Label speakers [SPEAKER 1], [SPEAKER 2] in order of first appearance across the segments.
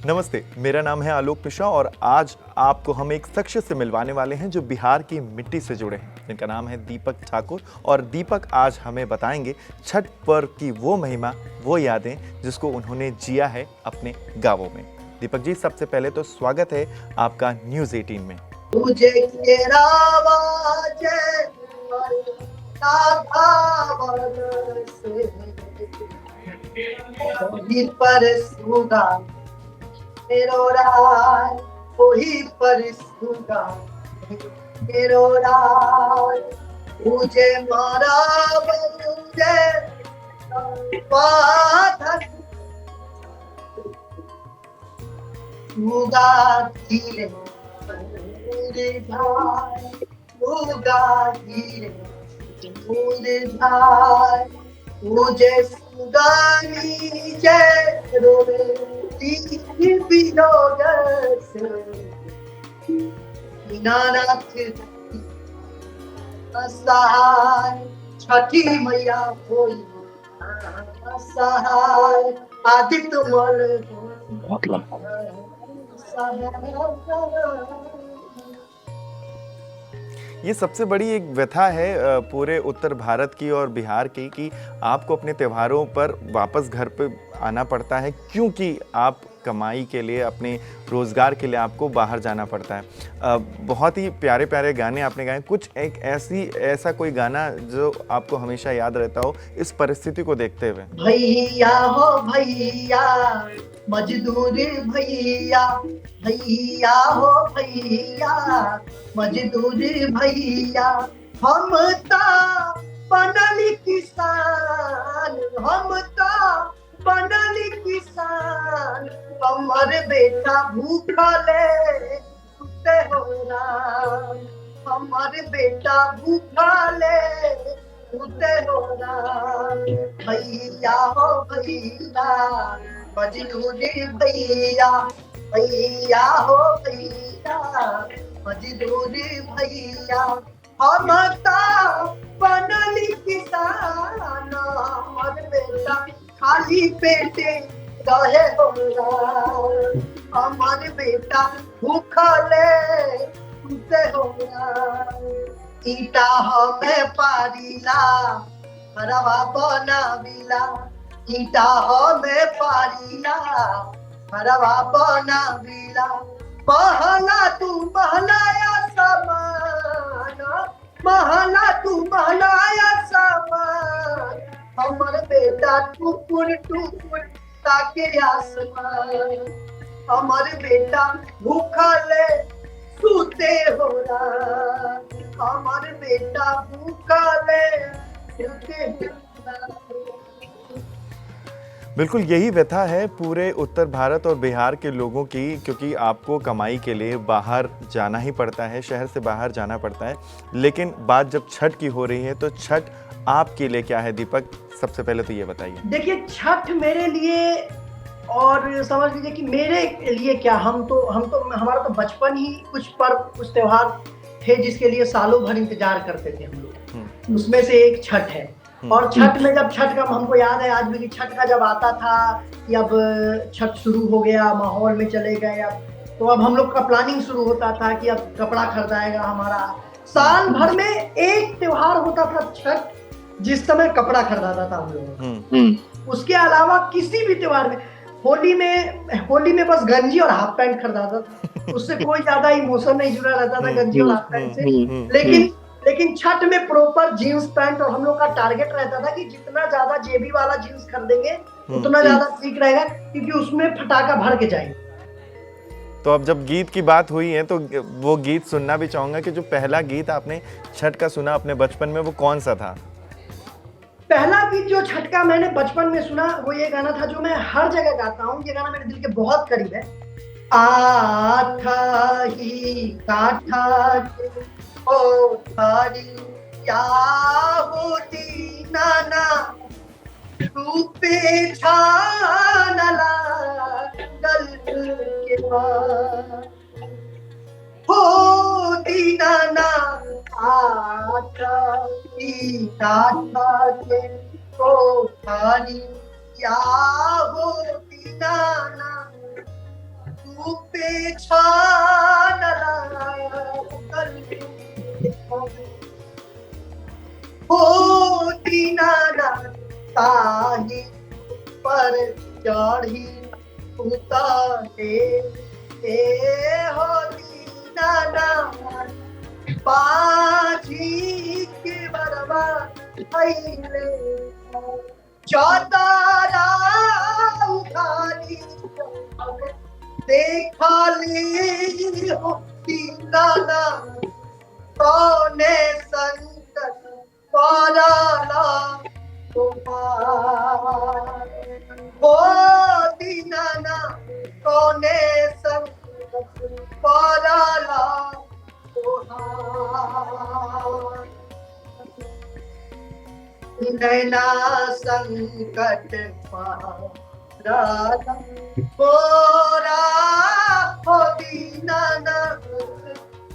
[SPEAKER 1] नमस्ते, मेरा नाम है आलोक मिश्रा और आज आपको हम एक शख्स से मिलवाने वाले हैं जो बिहार की मिट्टी से जुड़े हैं, जिनका नाम है दीपक ठाकुर। और दीपक आज हमें बताएंगे छठ पर्व की वो महिमा, वो यादें जिसको उन्होंने जिया है अपने गाँवों में। दीपक जी, सबसे पहले तो स्वागत है आपका न्यूज़ 18 में।
[SPEAKER 2] मुझे पर सुगा मेरो राज वही पर सुगा मेरो राज मुझे मारा मुझे बाधन सुगा धीरे मुझे सुगानी असहाय छठी मैया कोई असहाय आदित्य मल बहुत लंबा
[SPEAKER 1] ये सबसे बड़ी एक व्यथा है पूरे उत्तर भारत की और बिहार की कि आपको अपने त्योहारों पर वापस घर पे आना पड़ता है, क्योंकि आप कमाई के लिए, अपने रोज़गार के लिए आपको बाहर जाना पड़ता है। बहुत ही प्यारे प्यारे गाने आपने गाए, कुछ एक ऐसा कोई गाना जो आपको हमेशा याद रहता हो इस परिस्थिति को देखते हुए?
[SPEAKER 2] भैया हो भैया मजदूर भैया, भैया हो भैया मजदूर भैया, हम ता बनल किसान, हम ता बनल किसान, हमर बेटा भूखले सुते हो राम, हमर बेटा भूखले सुते हो राम। भैया हो भैया मजदूर भैया, भैया हो भैया मजदूर भैया, हम ता बनल किसान, हमर बेटा खाली पेटे रहे हो राम, हमर बेटा भूखले सुते हो राम। ईटा हमें पारीला घरवा बनाविला, ईटा हमें पारीला घरवा बनाविला, महला तू महलाया समान, महला तू महलाया समान, हमर बेटा टुकुर टुकुर ताके आसमान, हमर बेटा भूखले सुते हो राम, हमर बेटा भूखले सुते हो राम।
[SPEAKER 1] बिल्कुल यही व्यथा है पूरे उत्तर भारत और बिहार के लोगों की, क्योंकि आपको कमाई के लिए बाहर जाना ही पड़ता है, शहर से बाहर जाना पड़ता है। लेकिन बात जब छठ की हो रही है तो छठ आपके लिए क्या है दीपक? सबसे पहले तो ये बताइए।
[SPEAKER 2] देखिए, छठ मेरे लिए और समझ लीजिए कि मेरे लिए क्या, हम तो हमारा तो बचपन ही कुछ पर्व, कुछ त्योहार थे जिसके लिए सालों भर इंतजार करते थे हम लोग। उसमें से एक छठ है। और छठ में जब छठ का हमको याद है आज भी कि छठ का जब आता था कि अब छठ शुरू हो गया, माहौल में चले गए, अब तो अब हम लोग का प्लानिंग शुरू होता था कि अब कपड़ा खरीदाएगा हमारा। साल भर में एक त्योहार होता था छठ, जिस समय कपड़ा खरीदाता था हम लोग। उसके अलावा किसी भी त्योहार में, होली में बस गंजी और हाफ पैंट खरीदाता था, उससे कोई ज्यादा इमोशन नहीं जुड़ा रहता था गंजी और हाफ पैंट से। लेकिन छठ में प्रॉपर जीन्स पैंट, और हम लोग का टारगेट रहता था कि जितना ज्यादा जेबी वाला जीन्स खरीदेंगे उतना ज्यादा ठीक रहेगा, क्योंकि उसमें फटाका भर के जाएंगे।
[SPEAKER 1] तो अब जब गीत की बात हुई है तो वो गीत सुनना भी चाहूंगा कि जो पहला गीत आपने छठ का सुना अपने बचपन में, वो कौन सा था?
[SPEAKER 2] पहला गीत जो छठ का मैंने बचपन में सुना वो ये गाना था जो मैं हर जगह गाता हूँ। ये गाना मेरे दिल के बहुत करीब है। आठा ही काठा ओ थारी या होती नाना रूपे छानला दल के पास हो दीनाना आठा ही काठा के ओ थारी या होती नाना छानला हो दीनानाथ ताही पर चढ़ी उतारे हो दीनानाथ पाजी के बरबा आइले चौतारा उखारी देखा ली हो दीनानाथ कौने संकट पाराला तुम्हार हो दीनानाथ कौने संकट पाराला तुम्हार नैना संकट पाराला पोरा हो दीनानाथ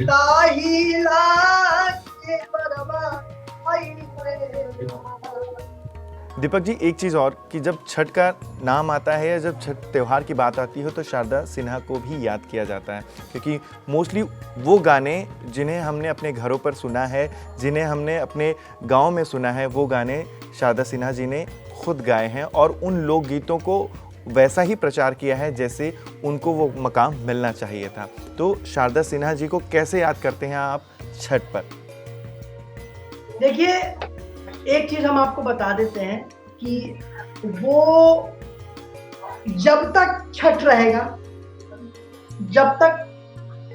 [SPEAKER 2] ताही लागे बरबा
[SPEAKER 1] दीपक जी, एक चीज़ और कि जब छठ का नाम आता है या जब छठ त्यौहार की बात आती है तो शारदा सिन्हा को भी याद किया जाता है, क्योंकि मोस्टली वो गाने जिन्हें हमने अपने घरों पर सुना है, जिन्हें हमने अपने गांव में सुना है, वो गाने शारदा सिन्हा जी ने खुद गाए हैं और उन लोकगीतों को वैसा ही प्रचार किया है जैसे उनको वो मकाम मिलना चाहिए था। तो शारदा सिन्हा जी को कैसे याद करते हैं आप छठ पर?
[SPEAKER 2] देखिए, एक चीज हम आपको बता देते हैं कि वो जब तक छठ रहेगा, जब तक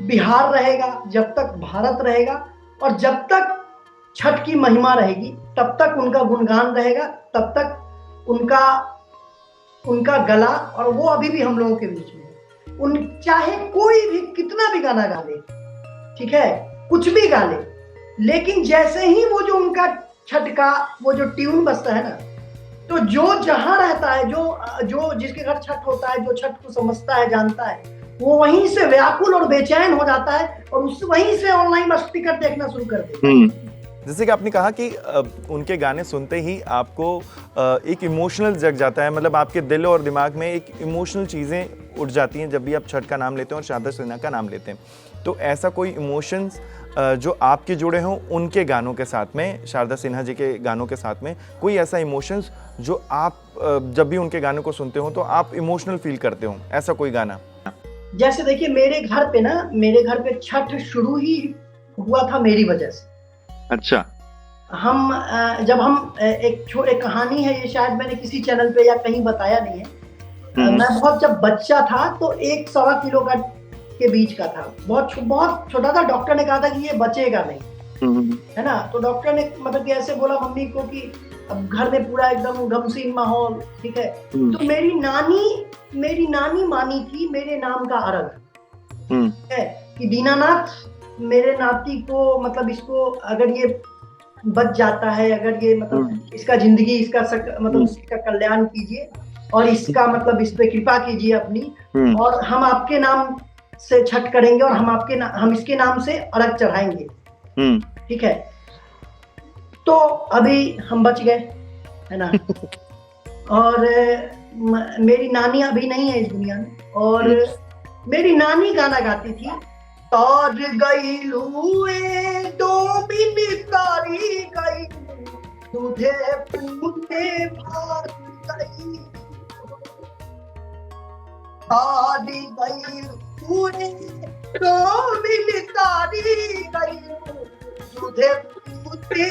[SPEAKER 2] बिहार रहेगा, जब तक भारत रहेगा और जब तक छठ की महिमा रहेगी, तब तक उनका गुणगान रहेगा, तब तक उनका गला, और वो अभी भी हम लोगों के बीच में है। उन चाहे कोई भी कितना भी गाना गा ले, ठीक है, कुछ भी गा ले, लेकिन जैसे ही वो जो उनका छठ का वो जो ट्यून बजता है ना, तो जो जहां रहता है, जो जिसके घर छठ होता है, जो छठ को समझता है, जानता है, वो वहीं से व्याकुल और बेचैन हो जाता है और वहीं से ऑनलाइन बस टिकट देखना शुरू कर देता है।
[SPEAKER 1] जैसे कि आपने कहा कि उनके गाने सुनते ही आपको एक इमोशनल जग जाता है, मतलब आपके दिल और दिमाग में एक इमोशनल चीज़ें उठ जाती हैं जब भी आप छठ का नाम लेते हैं और शारदा सिन्हा का नाम लेते हैं। तो ऐसा कोई इमोशंस जो आपके जुड़े हों उनके गानों के साथ में, शारदा सिन्हा जी के गानों के साथ में, कोई ऐसा इमोशंस जो आप जब भी उनके गानों को सुनते हो तो आप इमोशनल फील करते हो, ऐसा कोई गाना?
[SPEAKER 2] जैसे देखिए, मेरे घर पे छठ शुरू ही हुआ था मेरी वजह से।
[SPEAKER 3] अच्छा।
[SPEAKER 2] जब हम एक कहानी है, ये शायद मैंने किसी चैनल पे या कहीं बताया नहीं है। मैं जब बच्चा था तो 1-1.25 किलो के बीच का था, बहुत छोटा था। डॉक्टर ने कहा था कि ये बचेगा नहीं, है ना। तो डॉक्टर ने मतलब कि ऐसे बोला मम्मी को कि अब घर में पूरा एकदम गमसीन माहौल, ठीक है। तो मेरी नानी मानी थी मेरे नाम का अर्घ है कि दीनानाथ मेरे नाती को, मतलब इसको अगर ये बच जाता है, अगर ये मतलब इसका जिंदगी, इसका कल्याण कीजिए और इसका मतलब इस पे कृपा कीजिए अपनी, और हम आपके नाम से छठ करेंगे और हम इसके नाम से अर्घ चढ़ाएंगे, ठीक है। तो अभी हम बच गए, है ना। और मेरी नानी अभी नहीं है इस दुनिया में, और मेरी नानी गाना गाती थी, तार गई लुए दो बिन तारी गई, तुझे पूते भाग गई, तार गई लुए दो बिन तारी गई, तुझे पूते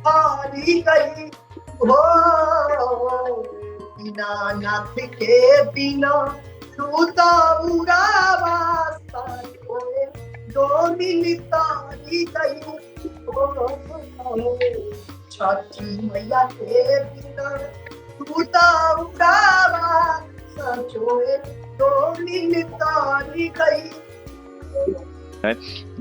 [SPEAKER 2] हारी गई, हो दीनानाथ के बिना लूटा उड़ावा होए, दो मिल तारी गई, छठी मैया के बिना लूटा उड़ावा होए, दो मिल तारी गई।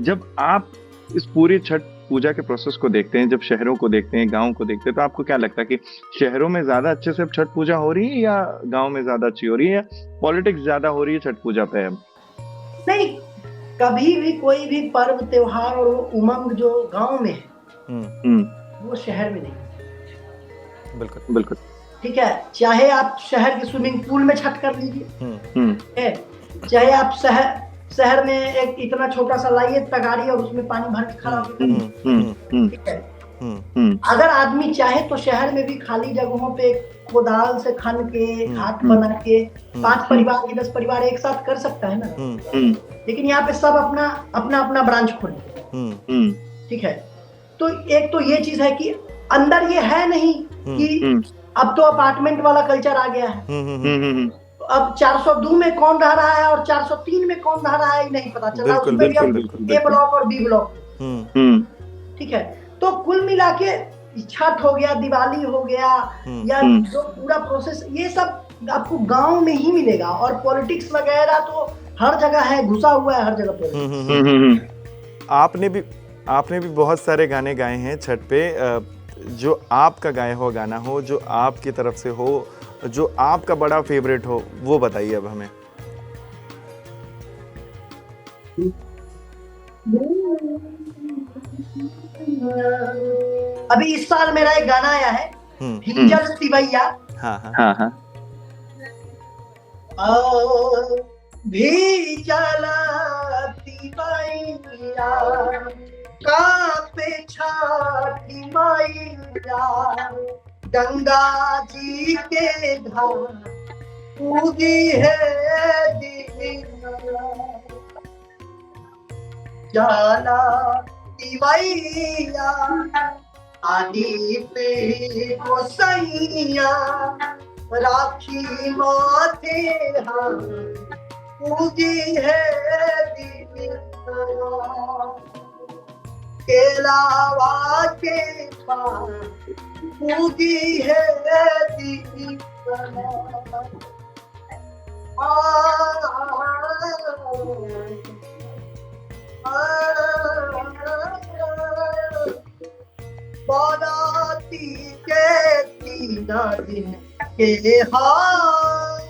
[SPEAKER 3] जब आप इस पूरी छठ पूजा के प्रोसेस को देखते हैं, जब शहरों को देखते हैं, गांव को देखते हैं, तो आपको क्या लगता है कि शहरों में ज्यादा अच्छे से छठ पूजा हो रही है या गांव में ज्यादा अच्छी हो रही है, या पॉलिटिक्स ज्यादा हो रही है छठ पूजा पे?
[SPEAKER 2] नहीं, कभी भी कोई भी पर्व त्योहार और उमंग जो गांव में है वो शहर में नहीं।
[SPEAKER 1] बिल्कुल
[SPEAKER 3] बिल्कुल,
[SPEAKER 2] ठीक है। चाहे आप शहर के स्विमिंग पूल में छठ कर लीजिए, चाहे आप शहर में एक इतना छोटा सा लाइए तगारी और उसमें पानी भर के खड़ा होकर, ठीक है। अगर आदमी चाहे तो शहर में भी खाली जगहों पे कोदाल से खन के घाट बना के 5 परिवार की 10 परिवार एक साथ कर सकता है ना। लेकिन यहाँ पे सब अपना अपना अपना ब्रांच खोले, ठीक है। तो एक तो ये चीज है कि अंदर ये है नहीं कि अब तो अपार्टमेंट वाला कल्चर आ गया है। तो अब 402 में कौन रह रहा है और 403 में कौन रह रहा है ये नहीं पता चला। उसमें भी अब ए ब्लॉक और बी ब्लॉक, ठीक है। तो कुल मिला के छठ हो गया, दिवाली हो गया, या जो पूरा प्रोसेस, ये सब आपको गांव में ही मिलेगा। और पॉलिटिक्स वगैरह तो हर जगह है, घुसा हुआ है हर जगह पॉलिटिक्स।
[SPEAKER 1] आपने भी बहुत सारे गाने गाए हैं छठ पे। जो आपका गाया हुआ गाना हो, जो आपकी तरफ से हो, जो आपका बड़ा फेवरेट हो, वो बताइए अब हमें।
[SPEAKER 2] अभी इस साल मेरा एक गाना आया है, हिंजल सिवैया।
[SPEAKER 1] हाँ।
[SPEAKER 2] भी चला सिवैया कांपे छठी मैया, गंगा जी के घाट उगी है दीना, जाला सिवैया आदित्य गोसैया, राखी माथे हाथ उगी है दीना, केलावा के पास उगी है दीना। बाराती के 3 दिन के हाथ,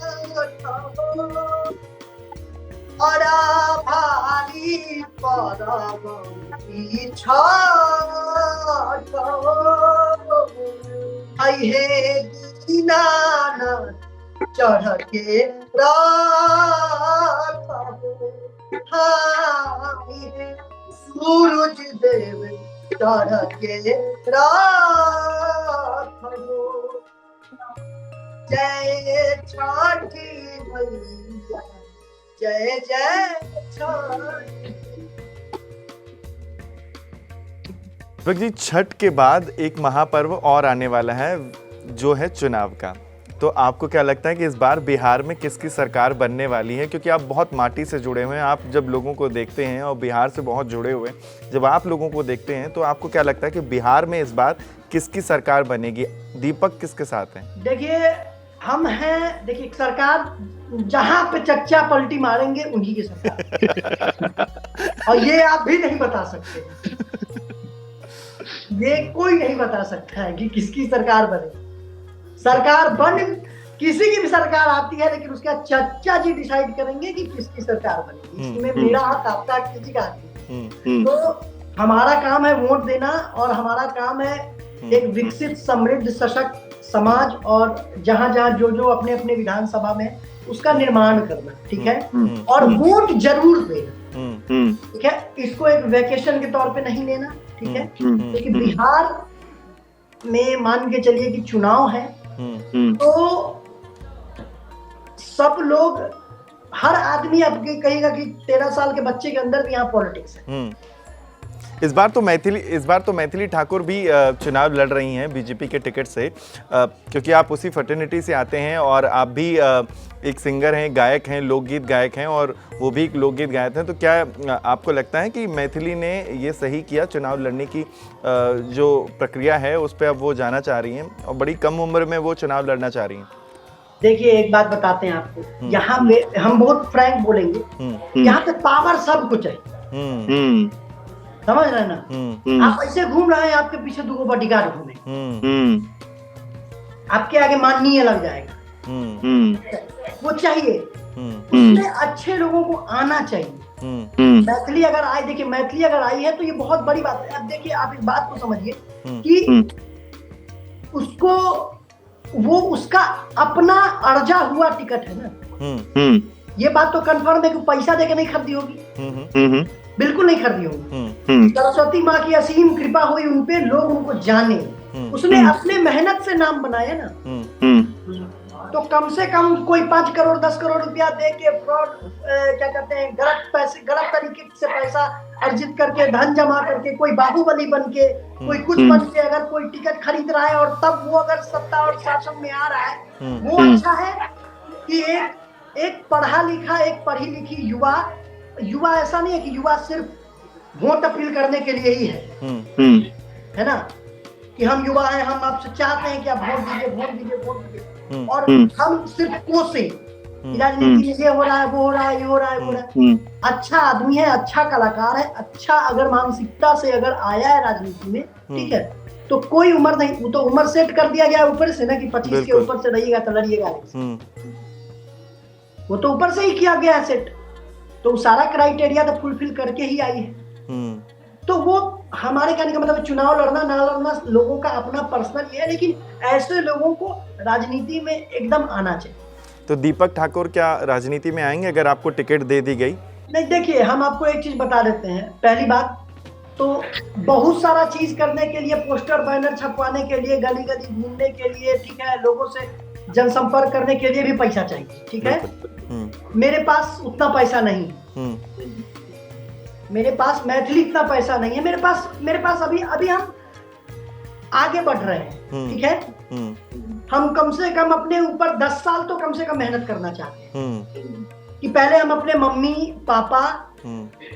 [SPEAKER 2] अरा भारी परबी छठ, हे दीनानाथ चढ़ के रात, सूरज देव चढ़ के रात, जय छठी मैया, जय जय छठी।
[SPEAKER 1] दीपक जी, छठ के बाद एक महापर्व और आने वाला है, जो है चुनाव का। तो आपको क्या लगता है कि इस बार बिहार में किसकी सरकार बनने वाली है? क्योंकि आप बहुत माटी से जुड़े हुए हैं, आप जब लोगों को देखते हैं और बिहार से बहुत जुड़े हुए हैं, जब आप लोगों को देखते हैं तो आपको क्या लगता है कि बिहार में इस बार किसकी सरकार बनेगी? दीपक किसके साथ हैं?
[SPEAKER 2] देखिए, हम हैं, देखिए सरकार जहां पे चच्चा पलटी मारेंगे उन्हीं की सरकार। और ये आप भी नहीं बता सकते, ये कोई नहीं बता सकता है कि किसकी सरकार बने। सरकार बन किसी की भी सरकार आती है, लेकिन उसका चच्चा जी डिसाइड करेंगे कि किसकी सरकार बनेगी। इसमें मेरा हाथ, आपका किसी का हाथ नहीं। तो हमारा काम है वोट देना, और हमारा काम है एक विकसित, समृद्ध, सशक्त समाज, और जहां जहां जो जो अपने अपने विधानसभा में उसका निर्माण करना, ठीक है। और वोट जरूर देना, ठीक है। इसको एक वेकेशन के तौर पे नहीं लेना, ठीक है। क्योंकि बिहार में मान के चलिए कि चुनाव है, तो सब लोग, हर आदमी आपके कहेगा कि 13 साल के बच्चे के अंदर भी यहाँ पॉलिटिक्स है।
[SPEAKER 1] इस बार तो मैथिली ठाकुर भी चुनाव लड़ रही हैं बीजेपी के टिकट से, क्योंकि आप उसी फर्टिनिटी से आते हैं और आप भी एक सिंगर हैं, गायक हैं, लोकगीत गायक हैं, और वो भी एक लोकगीत गायक हैं। तो क्या आपको लगता है कि मैथिली ने ये सही किया, चुनाव लड़ने की जो प्रक्रिया है उस पर अब वो जाना चाह रही हैं और बड़ी कम उम्र में वो चुनाव लड़ना चाह रही हैं?
[SPEAKER 2] देखिए, एक बात बताते हैं आपको, यहाँ पे हम बहुत फ्रैंक बोलेंगे, यहाँ पे पावर सब कुछ है, समझ रहे हैं ना। आप ऐसे घूम रहे हैं, आपके पीछे 2 बॉडीगार्ड घूमे, आपके आगे माननीय लग जाएगा, वो चाहिए। उसमें अच्छे लोगों को आना चाहिए। मैथिली अगर आई, देखिए मैथिली अगर आई है तो ये बहुत बड़ी बात है। अब देखिए, आप इस बात को समझिए कि उसको, वो उसका अपना अर्जा हुआ टिकट है ना। ये बात तो कंफर्म है कि पैसा देके नहीं खरीदी होगी,
[SPEAKER 3] हम्म
[SPEAKER 2] बिल्कुल नहीं खरीदी होगी। सरस्वती माँ की असीम कृपा हुई उन पे, लोग उनको जाने, उसने अपने मेहनत से नाम बनाया ना। तो कम से कम कोई 5 करोड़ 10 करोड़ रुपया दे के फ्रॉड, क्या कहते हैं, गलत तरीके से पैसा अर्जित करके, धन जमा करके, कोई बाहुबली बन के, कोई कुछ बन के अगर कोई टिकट खरीद रहा है और तब वो अगर सत्ता और शासन में आ रहा है, वो अच्छा है कि एक पढ़ा लिखा, एक पढ़ी लिखी युवा ऐसा नहीं है कि युवा सिर्फ वोट अपील करने के लिए ही है ना, कि हम युवा हैं, हम आपसे चाहते हैं कि आप वोट दीजिए, वोट दीजिए, वोट दीजिए, और हम सिर्फ कोसे राजनीति में ये हो रहा है, वो हो रहा है, ये हो रहा है, वो हो रहा है। अच्छा आदमी है, अच्छा कलाकार है, अच्छा अगर मानसिकता से अगर आया है राजनीति में, ठीक है, तो कोई उम्र नहीं, वो तो उम्र सेट कर दिया गया ऊपर से ना कि 25 के ऊपर से रहिएगा तो लड़िएगा, वो तो ऊपर से ही किया गया है सेट, तो सारा क्राइटेरिया तो फुलफिल करके ही आई है। तो वो हमारे कहने का मतलब चुनाव लड़ना ना लड़ना लोगों का अपना पर्सनल ये है, लेकिन ऐसे लोगों को राजनीति में एकदम आना चाहिए।
[SPEAKER 1] तो दीपक ठाकुर क्या राजनीति में आएंगे अगर आपको टिकट दे दी गई?
[SPEAKER 2] नहीं, देखिए हम आपको एक चीज बता देते हैं। पहली बात तो बहुत सारा चीज करने के लिए, पोस्टर बैनर छपवाने के लिए, गली गली घूमने के लिए, ठीक है, लोगों से जनसंपर्क करने के लिए भी पैसा चाहिए, ठीक है। मेरे पास उतना पैसा नहीं, मेरे पास मैथिली इतना पैसा नहीं है, मेरे पास अभी हम आगे बढ़ रहे हैं, ठीक है। हम कम से कम अपने ऊपर 10 साल तो कम से कम मेहनत करना चाहते हैं कि पहले हम अपने मम्मी पापा,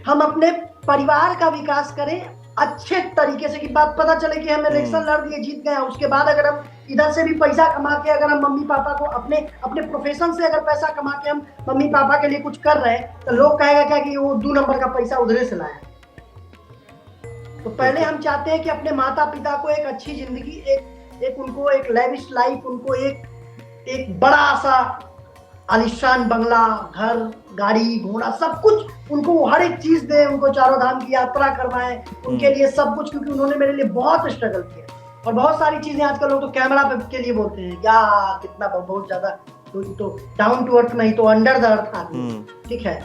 [SPEAKER 2] हम अपने परिवार का विकास करें अच्छे तरीके से, कि बात पता चले कि हम इलेक्शन लड़ दिए, जीत गए, उसके बाद अगर हम इधर से भी पैसा कमा के अगर हम मम्मी पापा को अपने प्रोफेशन से अगर पैसा कमा के हम मम्मी पापा के लिए कुछ कर रहे हैं, तो लोग कहेगा क्या कि वो 2 नंबर का पैसा उधरे से लाया। तो पहले हम चाहते हैं कि अपने माता पिता को एक अच्छी जिंदगी, एक उनको एक लैविश लाइफ, उनको एक बड़ा सा आलिशान बंगला, घर, गाड़ी, घोड़ा, सब कुछ उनको हर एक चीज दे, उनको चारों धाम की यात्रा करवाएं, उनके लिए सब कुछ, क्योंकि उन्होंने मेरे लिए बहुत स्ट्रगल किया। और बहुत सारी चीजें आजकल लोग तो कैमरा पे के लिए बोलते हैं, क्या कितना बहुत ज्यादा तो डाउन टू अर्थ नहीं तो अंडर द अर्थ आदमी, ठीक है,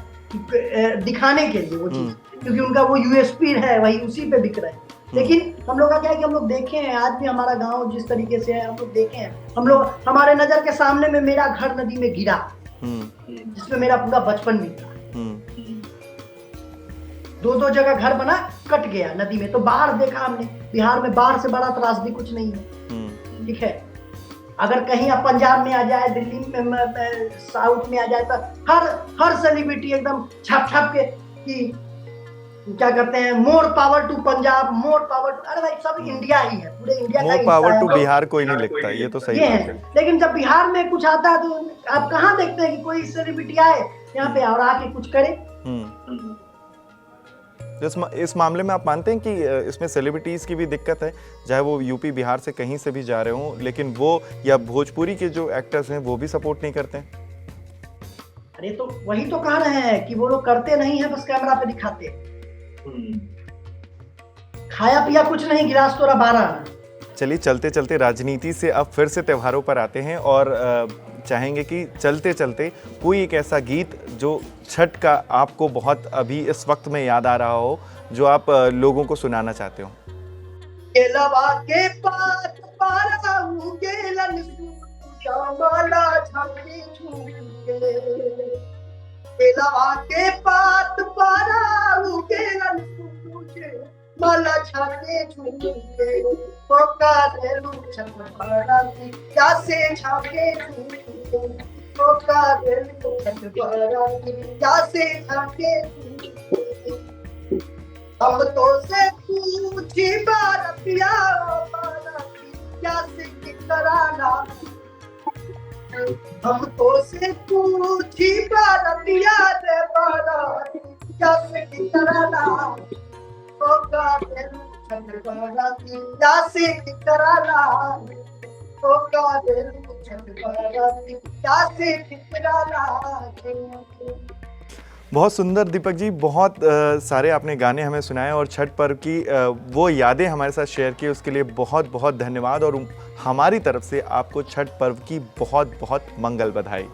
[SPEAKER 2] दिखाने के लिए वो चीज, क्योंकि उनका वो यूएसपी है, वही उसी पे बिक रहे हैं। लेकिन हम लोग का क्या है कि हम लोग देखे हैं, आज भी हमारा गांव जिस तरीके से है, हम लोग देखे हैं, हम लोग हमारे नजर के सामने में मेरा घर नदी में गिरा, जिसमें मेरा पूरा बचपन बीता। 2 जगह घर बना, कट गया नदी में, तो बाढ़ देखा हमने। बिहार में बाढ़ से बड़ा त्रासदी कुछ नहीं है, ठीक है। अगर कहीं आप पंजाब में आ जाए, दिल्ली में, साउथ में आ जाए, तो हर सेलिब्रिटी एकदम छाप के कि क्या करते हैं, more power to Punjab, more power to, अरे भाई सब इंडिया ही है, पूरे इंडिया का
[SPEAKER 1] मोर पावर टू बिहार कोई नहीं लिखता, ये तो सही बात है।
[SPEAKER 2] लेकिन जब बिहार में कुछ आता है तो आप कहाँ देखते हैं कि कोई सेलिब्रिटी आए यहाँ पे और आके कुछ करे।
[SPEAKER 1] इस मामले में आप मानते हैं कि इसमें सेलिब्रिटीज की भी दिक्कत है, चाहे वो यूपी बिहार से कहीं से भी जा रहे हों, लेकिन वो या भोजपुरी के जो एक्टर्स हैं वो भी सपोर्ट नहीं करते हैं?
[SPEAKER 2] अरे तो वही तो कह रहे हैं कि वो लोग करते नहीं है, बस कैमरा पे दिखाते। खाया पिया कुछ नहीं, गिलास तोरा 12।
[SPEAKER 1] चलिए चलते चलते राजनीति से अब फिर से त्योहारों पर आते हैं और चाहेंगे कि चलते चलते कोई एक ऐसा गीत जो छठ का आपको बहुत अभी इस वक्त में याद आ रहा हो, जो आप लोगों को सुनाना चाहते हो।
[SPEAKER 2] केलवा के पात पारा उगेलन श्यामला झंडी झूके, केलवा के पात पारा उगेलन माला छाने झूके, पोकारेलू छठबाराती जासे छाके झूके, पोकारेलू छठबाराती जासे छाके झूके। हम तो से पूछी बारतिया बाराती जासे कितराना, हम तो से पूछी बारतिया दे बाराती जासे कितराना,
[SPEAKER 1] बहुत सुंदर दीपक जी, बहुत सारे आपने गाने हमें सुनाए और छठ पर्व की वो यादें हमारे साथ शेयर की, उसके लिए बहुत बहुत धन्यवाद और हमारी तरफ से आपको छठ पर्व की बहुत बहुत मंगल बधाई।